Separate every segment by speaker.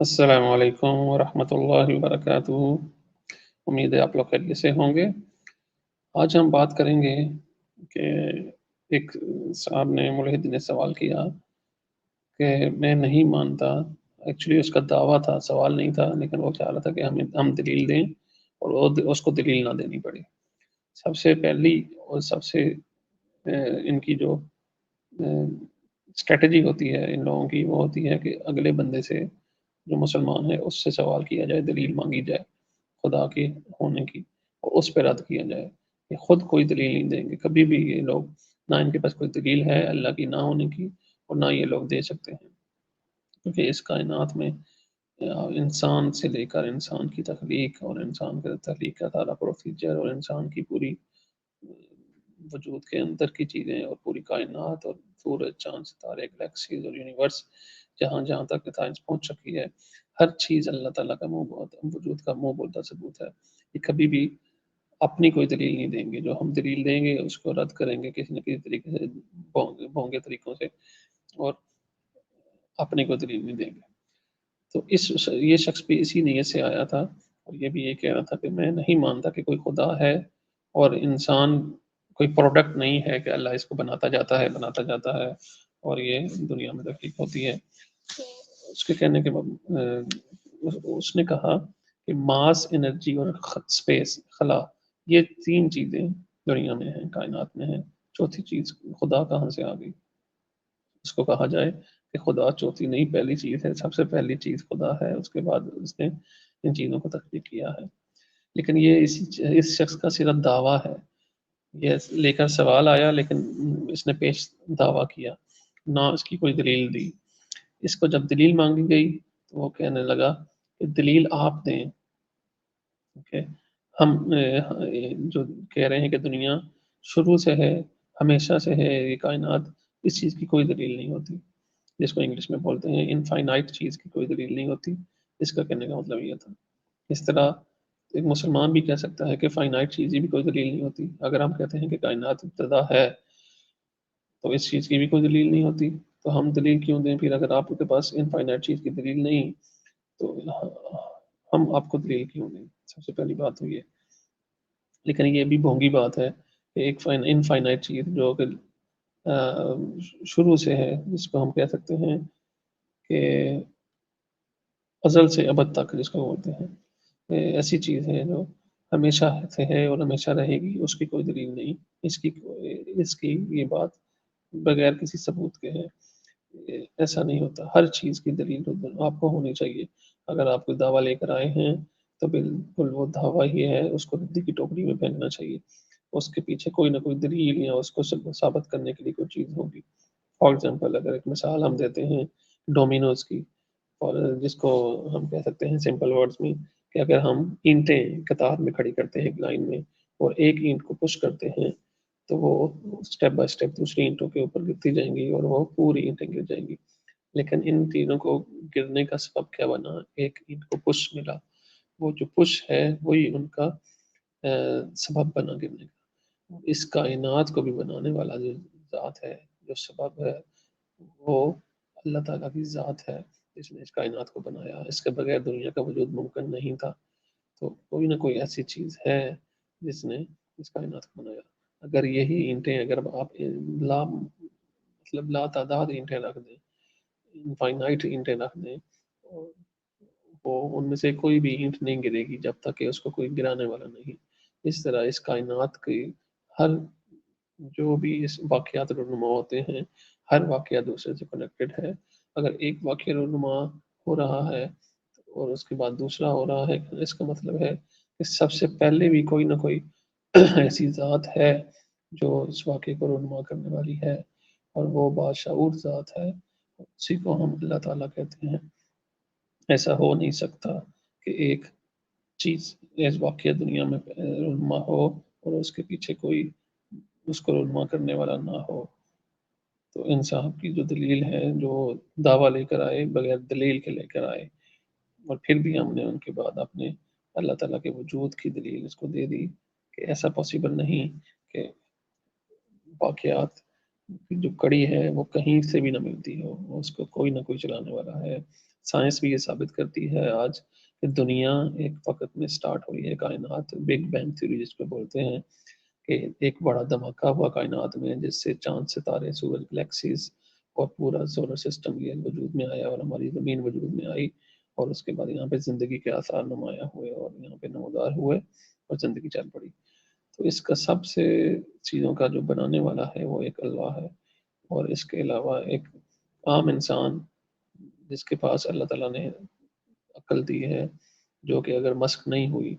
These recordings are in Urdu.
Speaker 1: السلام علیکم ورحمۃ اللہ وبرکاتہ۔ امید ہے آپ لوگ خیریت سے ہوں گے۔ آج ہم بات کریں گے کہ ایک صاحب نے ملحد نے سوال کیا کہ میں نہیں مانتا، ایکچولی اس کا دعویٰ تھا، سوال نہیں تھا، لیکن وہ چاہ رہا تھا کہ ہم دلیل دیں اور اس کو دلیل نہ دینی پڑے۔ سب سے پہلی اور سب سے ان کی جو اسٹریٹجی ہوتی ہے ان لوگوں کی، وہ ہوتی ہے کہ اگلے بندے سے جو مسلمان ہے اس سے سوال کیا جائے، دلیل مانگی جائے خدا کے ہونے کی، اور اس پہ رد کیا جائے۔ یہ خود کوئی دلیل نہیں دیں گے کبھی بھی یہ لوگ، نہ ان کے پاس کوئی دلیل ہے اللہ کی نہ ہونے کی، اور نہ یہ لوگ دے سکتے ہیں، کیونکہ اس کائنات میں انسان سے لے کر انسان کی تخلیق اور انسان کے تخلیق کا سارا پروسیجر اور انسان کی پوری وجود کے اندر کی چیزیں اور پوری کائنات اور سورج چاند ستارے گلیکسیز اور یونیورس جہاں جہاں تک سائنس پہنچ چکی ہے، ہر چیز اللہ تعالیٰ کا وجود کا منہ بولتا ثبوت ہے۔ یہ کبھی بھی اپنی کوئی دلیل نہیں دیں گے، جو ہم دلیل دیں گے اس کو رد کریں گے کسی نہ کسی طریقے سے، بھونگے طریقوں سے، اور اپنی کوئی دلیل نہیں دیں گے۔ تو یہ شخص بھی اسی نیت سے آیا تھا، اور یہ بھی یہ کہہ رہا تھا کہ میں نہیں مانتا کہ کوئی خدا ہے اور انسان کوئی پروڈکٹ نہیں ہے کہ اللہ اس کو بناتا جاتا ہے اور یہ دنیا میں تخلیق ہوتی ہے۔ اس کے کہنے کے بعد اس نے کہا کہ ماس، انرجی اور اسپیس، خلا، یہ تین چیزیں دنیا میں ہیں، کائنات میں ہیں، چوتھی چیز خدا کہاں سے آ گئی؟ اس کو کہا جائے کہ خدا چوتھی نہیں، پہلی چیز ہے، سب سے پہلی چیز خدا ہے، اس کے بعد اس نے ان چیزوں کو تخلیق کیا ہے۔ لیکن یہ اس شخص کا صرف دعویٰ ہے، یہ لے کر سوال آیا لیکن اس نے پیش دعویٰ کیا، نہ اس کی کوئی دلیل دی۔ اس کو جب دلیل مانگی گئی تو وہ کہنے لگا کہ دلیل آپ دیں کہ ہم جو کہہ رہے ہیں کہ دنیا شروع سے ہے، ہمیشہ سے ہے، یہ کائنات، اس چیز کی کوئی دلیل نہیں ہوتی، جس کو انگلش میں بولتے ہیں انفائنائٹ چیز کی کوئی دلیل نہیں ہوتی۔ اس کا کہنے کا مطلب یہ تھا۔ اس طرح ایک مسلمان بھی کہہ سکتا ہے کہ فائنائٹ چیز بھی کوئی دلیل نہیں ہوتی۔ اگر ہم کہتے ہیں کہ کائنات ابتدا ہے تو اس چیز کی بھی کوئی دلیل نہیں ہوتی، تو ہم دلیل کیوں دیں پھر؟ اگر آپ کے پاس انفائنائٹ چیز کی دلیل نہیں تو ہم آپ کو دلیل کیوں دیں؟ سب سے پہلی بات تو یہ۔ لیکن یہ بھی بھونگی بات ہے کہ ایک انفائنائٹ چیز جو کہ شروع سے ہے، جس کو ہم کہہ سکتے ہیں کہ ازل سے ابد تک جس کو بولتے ہیں، ایسی چیز ہے جو ہمیشہ سے ہے اور ہمیشہ رہے گی، اس کی کوئی دلیل نہیں۔ اس کی یہ بات بغیر کسی ثبوت کے ہے، ایسا نہیں ہوتا۔ ہر چیز کی دلیل آپ کو ہونی چاہیے۔ اگر آپ کوئی دعویٰ لے کر آئے ہیں تو بالکل وہ دعویٰ ہی ہے، اس کو ردی کی ٹوکری میں پھینکنا چاہیے، اس کے پیچھے کوئی نہ کوئی دلیل یا اس کو ثابت کرنے کے لیے کوئی چیز ہوگی۔ فار ایگزامپل اگر ایک مثال ہم دیتے ہیں ڈومینوز کی، اور جس کو ہم کہہ سکتے ہیں سمپل ورڈز میں کہ اگر ہم اینٹیں قطار میں کھڑی کرتے ہیں ایک لائن میں، اور ایک اینٹ کو پش کرتے ہیں تو وہ سٹیپ بائی سٹیپ دوسری اینٹوں کے اوپر گرتی جائیں گی اور وہ پوری اینٹیں گر جائیں گی۔ لیکن ان تینوں کو گرنے کا سبب کیا بنا؟ ایک اینٹ کو پش ملا، وہ جو پش ہے وہی ان کا سبب بنا گرنے کا۔ اس کائنات کو بھی بنانے والا جو ذات ہے، جو سبب ہے، وہ اللہ تعالیٰ کی ذات ہے جس نے اس کائنات کو بنایا۔ اس کے بغیر دنیا کا وجود ممکن نہیں تھا۔ تو کوئی نہ کوئی ایسی چیز ہے جس نے اس کائنات کو بنایا۔ اگر یہی اینٹیں، اگر آپ لا تعداد اینٹیں رکھ دیں، انفائنائٹ اینٹیں رکھ دیں، وہ ان میں سے کوئی بھی اینٹ نہیں گرے گی جب تک کہ اس کو کوئی گرانے والا نہیں۔ اس طرح اس کائنات کی ہر جو بھی اس واقعات رونما ہوتے ہیں، ہر واقعہ دوسرے سے کنیکٹڈ ہے۔ اگر ایک واقعہ رونما ہو رہا ہے اور اس کے بعد دوسرا ہو رہا ہے، اس کا مطلب ہے کہ سب سے پہلے بھی کوئی نہ کوئی ایسی ذات ہے جو اس واقعے کو رونما کرنے والی ہے، اور وہ باشعور ذات ہے، اسی کو ہم اللہ تعالیٰ کہتے ہیں۔ ایسا ہو نہیں سکتا کہ ایک چیز ایس واقعہ دنیا میں رونما ہو اور اس کے پیچھے کوئی اس کو رونما کرنے والا نہ ہو۔ تو ان صاحب کی جو دلیل ہے، جو دعویٰ لے کر آئے بغیر دلیل کے لے کر آئے، اور پھر بھی ہم نے ان کے بعد اپنے اللہ تعالیٰ کے وجود کی دلیل اس کو دے دی کہ ایسا پاسبل نہیں کہ واقعات کی جو کڑی ہے وہ کہیں سے بھی نہ ملتی ہو، اس کو کوئی نہ کوئی چلانے والا ہے، سائنس بھی یہ ثابت کرتی ہے آج کہ دنیا ایک وقت میں سٹارٹ ہوئی ہے، کائنات بگ بینگ تھیوری جس کو بولتے ہیں، کہ ایک بڑا دھماکہ ہوا کائنات میں جس سے چاند، ستارے، سورج، گلیکسیز اور پورا سولر سسٹم یہ وجود میں آیا اور ہماری زمین وجود میں آئی، اور اس کے بعد یہاں پہ زندگی کے آثار نمایاں ہوئے اور یہاں پہ نمودار ہوئے اور زندگی چل پڑی۔ تو اس کا سب سے چیزوں کا جو بنانے والا ہے وہ ایک اللہ ہے، اور اس کے علاوہ ایک عام انسان جس کے پاس اللہ تعالیٰ نے عقل دی ہے، جو کہ اگر مسخ نہیں ہوئی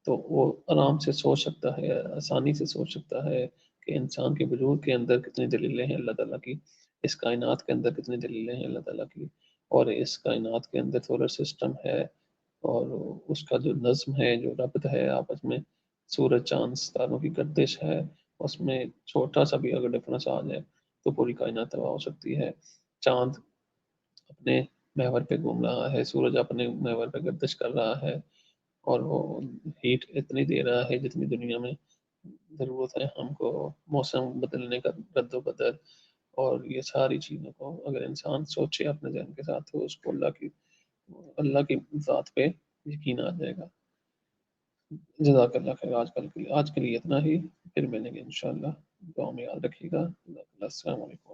Speaker 1: تو وہ آرام سے سوچ سکتا ہے، آسانی سے سوچ سکتا ہے کہ انسان کے وجود کے اندر کتنی دلیلیں ہیں اللہ تعالیٰ کی، اس کائنات کے اندر کتنی دلیلیں ہیں اللہ تعالیٰ کی، اور اس کائنات کے اندر سولر سسٹم ہے اور اس کا جو نظم ہے، جو ربط ہے آپس میں، سورج، چاند، ستاروں کی گردش ہے، اس میں چھوٹا سا بھی اگر ڈفرینس آ جائے تو پوری کائنات تباہ ہو سکتی ہے۔ چاند اپنے محور پہ گھوم رہا ہے، سورج اپنے محور پہ گردش کر رہا ہے، اور وہ ہیٹ اتنی دے رہا ہے جتنی دنیا میں ضرورت ہے ہم کو، موسم بدلنے کا رد و بدل، اور یہ ساری چیزوں کو اگر انسان سوچے اپنے ذہن کے ساتھ تو اس کو اللہ کی ذات پہ یقین آ جائے گا۔ جزاک اللہ خیر، آج کے لیے اتنا ہی، پھر ملیں گے انشاءاللہ، دعا میں یاد رکھیے گا۔ جزاک اللہ، السلام علیکم۔